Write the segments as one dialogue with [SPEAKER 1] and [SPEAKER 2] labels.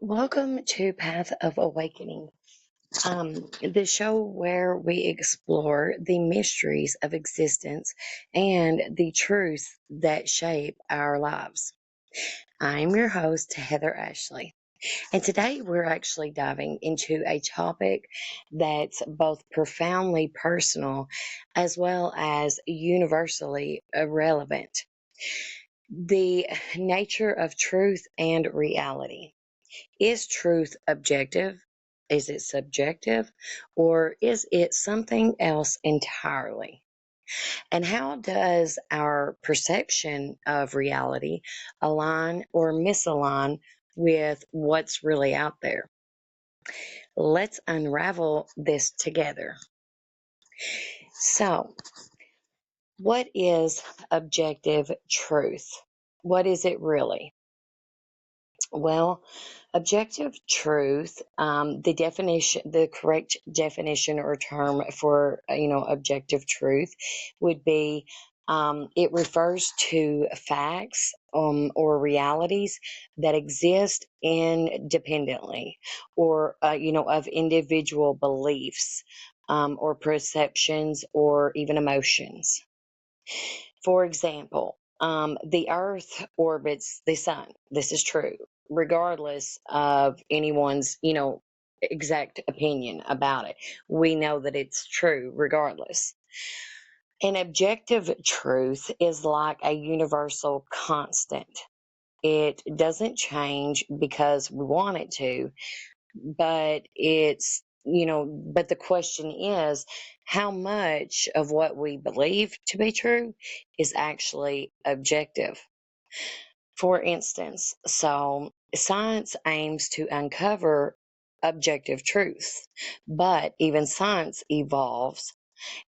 [SPEAKER 1] Welcome to Path of Awakening, the show where we explore the mysteries of existence and the truths that shape our lives. I'm your host, Heather Ashley, and today we're actually diving into a topic that's both profoundly personal as well as universally relevant: the nature of truth and reality. Is truth objective? Is it subjective? Or is it something else entirely? And how does our perception of reality align or misalign with what's really out there? Let's unravel this together. So, what is objective truth? What is it really? Well, objective truth, the correct definition or term for, objective truth would be, it refers to facts, or realities that exist independently or, of individual beliefs, or perceptions or even emotions. For example, the Earth orbits the sun. This is true, regardless of anyone's, exact opinion about it. We know that it's true regardless. An objective truth is like a universal constant. It doesn't change because we want it to, but the question is, how much of what we believe to be true is actually objective? For instance, so science aims to uncover objective truths, but even science evolves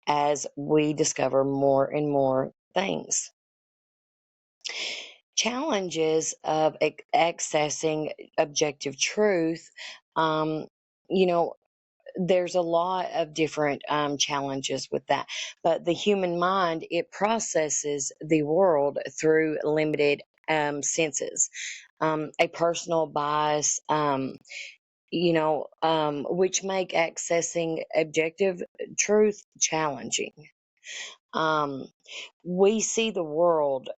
[SPEAKER 1] as we discover more and more things. Challenges of accessing objective truth, um, you know, there's a lot of different challenges with that. But the human mind, it processes the world through limited senses, a personal bias, which make accessing objective truth challenging. Um, we see the world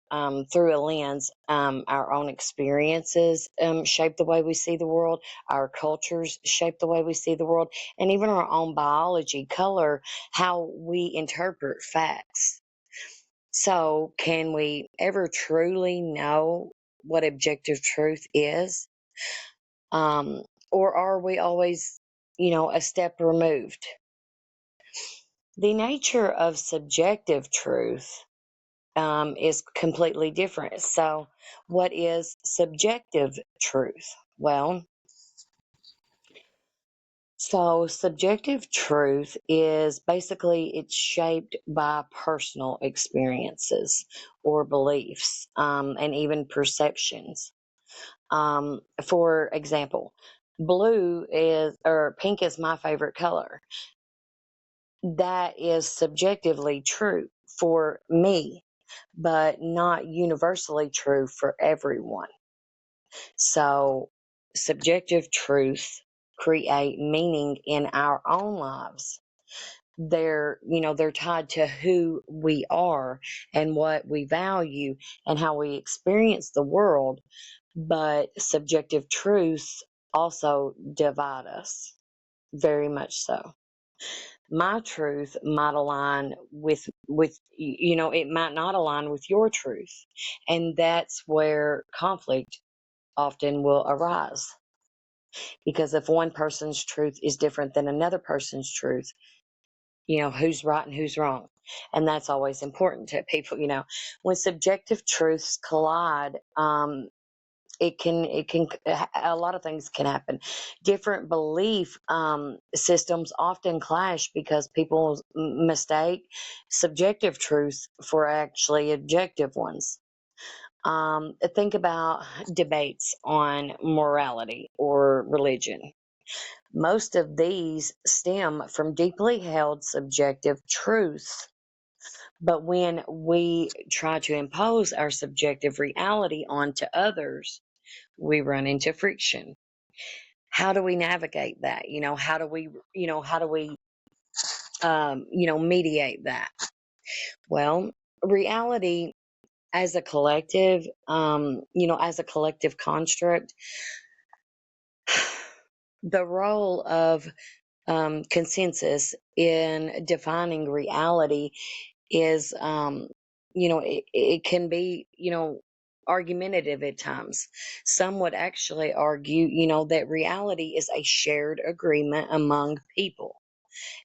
[SPEAKER 1] through a lens. Our own experiences shape the way we see the world. Our cultures shape the way we see the world. And even our own biology color how we interpret facts. So, can we ever truly know what objective truth is? Um, or are we always, a step removed? The nature of subjective truth is completely different. So, what is subjective truth? Well, subjective truth is basically it's shaped by personal experiences or beliefs, and even perceptions. For example, pink is my favorite color. That is subjectively true for me, but not universally true for everyone. So, subjective truths create meaning in our own lives. They're tied to who we are and what we value and how we experience the world. But subjective truths also divide us, very much so. My truth might align with it might not align with your truth, and that's where conflict often will arise, because if one person's truth is different than another person's truth, who's right and who's wrong. And that's always important to people. When subjective truths collide, it can a lot of things can happen. Different belief systems often clash because people mistake subjective truths for actually objective ones. Think about debates on morality or religion. Most of these stem from deeply held subjective truths. But when we try to impose our subjective reality onto others, we run into friction. How do we navigate that? How do we, mediate that? Well, reality as a collective, as a collective construct, the role of consensus in defining reality is, it can be, argumentative at times. Some would actually argue, that reality is a shared agreement among people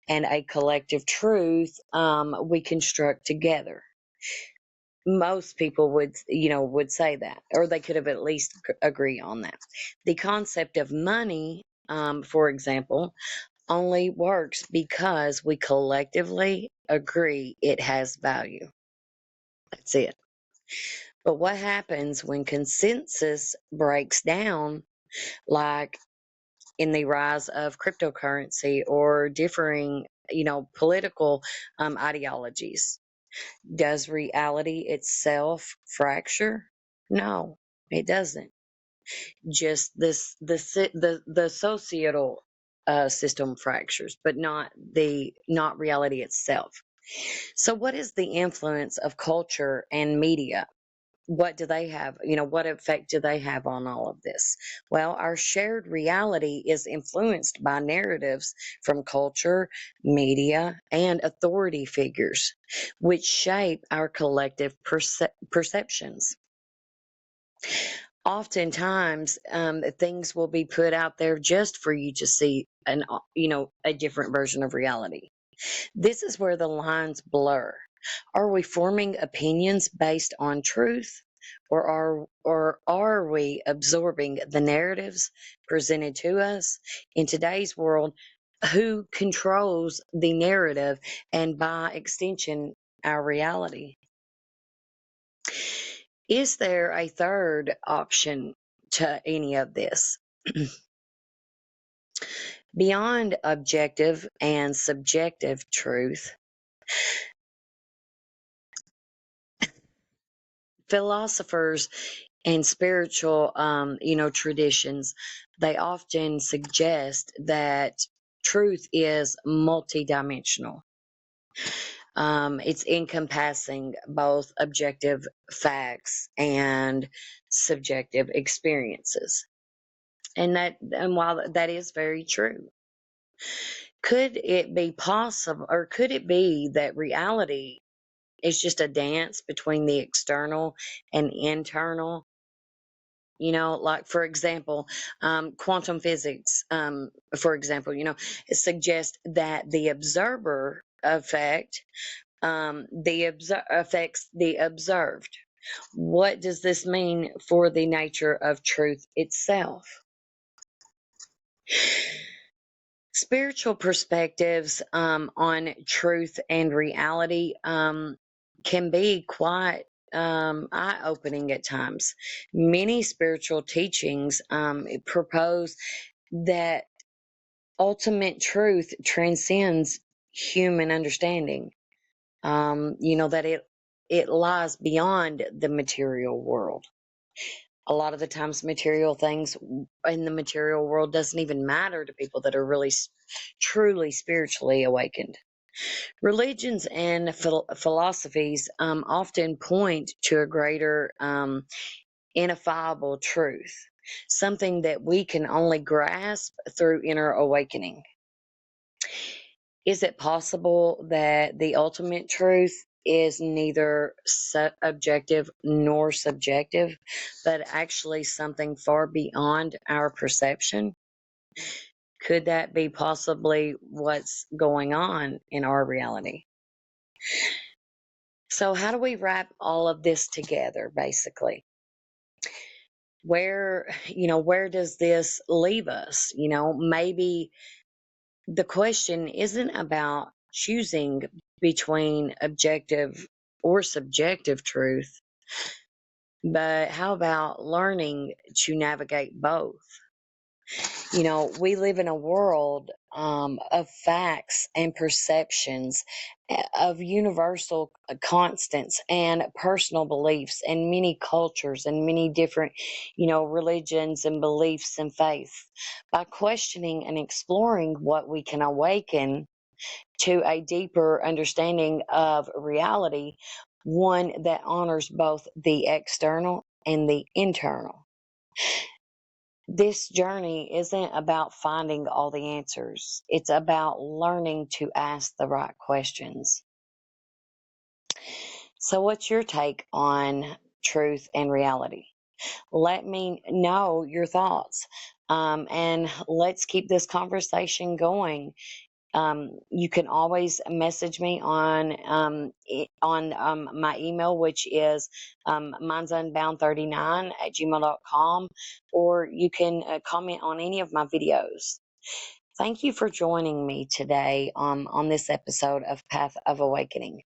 [SPEAKER 1] and a collective truth we construct together. Most people would say that, or they could have at least agree on that. The concept of money, for example, only works because we collectively agree it has value. That's it. But what happens when consensus breaks down, like in the rise of cryptocurrency or differing, political ideologies? Does reality itself fracture? No, it doesn't. Just the societal system fractures, but not reality itself. So, what is the influence of culture and media? What do they have? What effect do they have on all of this? Well, our shared reality is influenced by narratives from culture, media, and authority figures, which shape our collective perceptions. Oftentimes, things will be put out there just for you to see a different version of reality. This is where the lines blur. Are we forming opinions based on truth, or are we absorbing the narratives presented to us? In today's world, who controls the narrative and by extension our reality? Is there a third option to any of this? Beyond objective and subjective truth, philosophers and spiritual, traditions, they often suggest that truth is multidimensional. It's encompassing both objective facts and subjective experiences. And while that is very true, could it be possible, or could it be that reality is just a dance between the external and internal? Like, for example, quantum physics, for example, it suggests that the observer affects the observed. What does this mean for the nature of truth itself? Spiritual perspectives on truth and reality can be quite eye-opening at times. Many spiritual teachings propose that ultimate truth transcends human understanding. That it lies beyond the material world. A lot of the times, material things in the material world doesn't even matter to people that are really truly spiritually awakened. Religions and philosophies often point to a greater ineffable truth, something that we can only grasp through inner awakening. Is it possible that the ultimate truth is neither objective nor subjective, but actually something far beyond our perception? Could that be possibly what's going on in our reality? So, how do we wrap all of this together, basically? Where does this leave us? Maybe the question isn't about choosing between objective or subjective truth, but how about learning to navigate both? We live in a world of facts and perceptions, of universal constants and personal beliefs, and many cultures and many different, religions and beliefs and faith. By questioning and exploring what we can awaken to a deeper understanding of reality, one that honors both the external and the internal. This journey isn't about finding all the answers. It's about learning to ask the right questions. So, what's your take on truth and reality? Let me know your thoughts. And let's keep this conversation going. You can always message me on my email, which is mine's unbound39@gmail.com, or you can comment on any of my videos. Thank you for joining me today on this episode of Path of Awakening.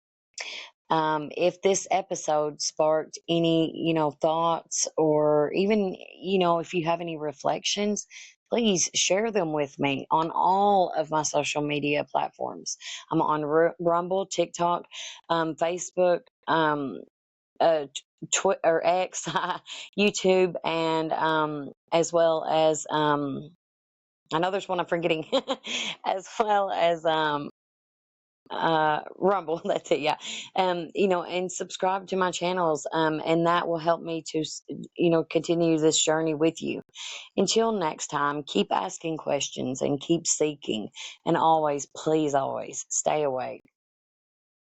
[SPEAKER 1] If this episode sparked any, thoughts, or even, if you have any reflections, please share them with me on all of my social media platforms. I'm on Rumble, TikTok, Facebook, Twitter, X, YouTube, and as well as I know there's one I'm forgetting, as well as Rumble. That's it. Yeah. And subscribe to my channels. And that will help me to, continue this journey with you. Until next time, keep asking questions and keep seeking, and always, please always stay awake.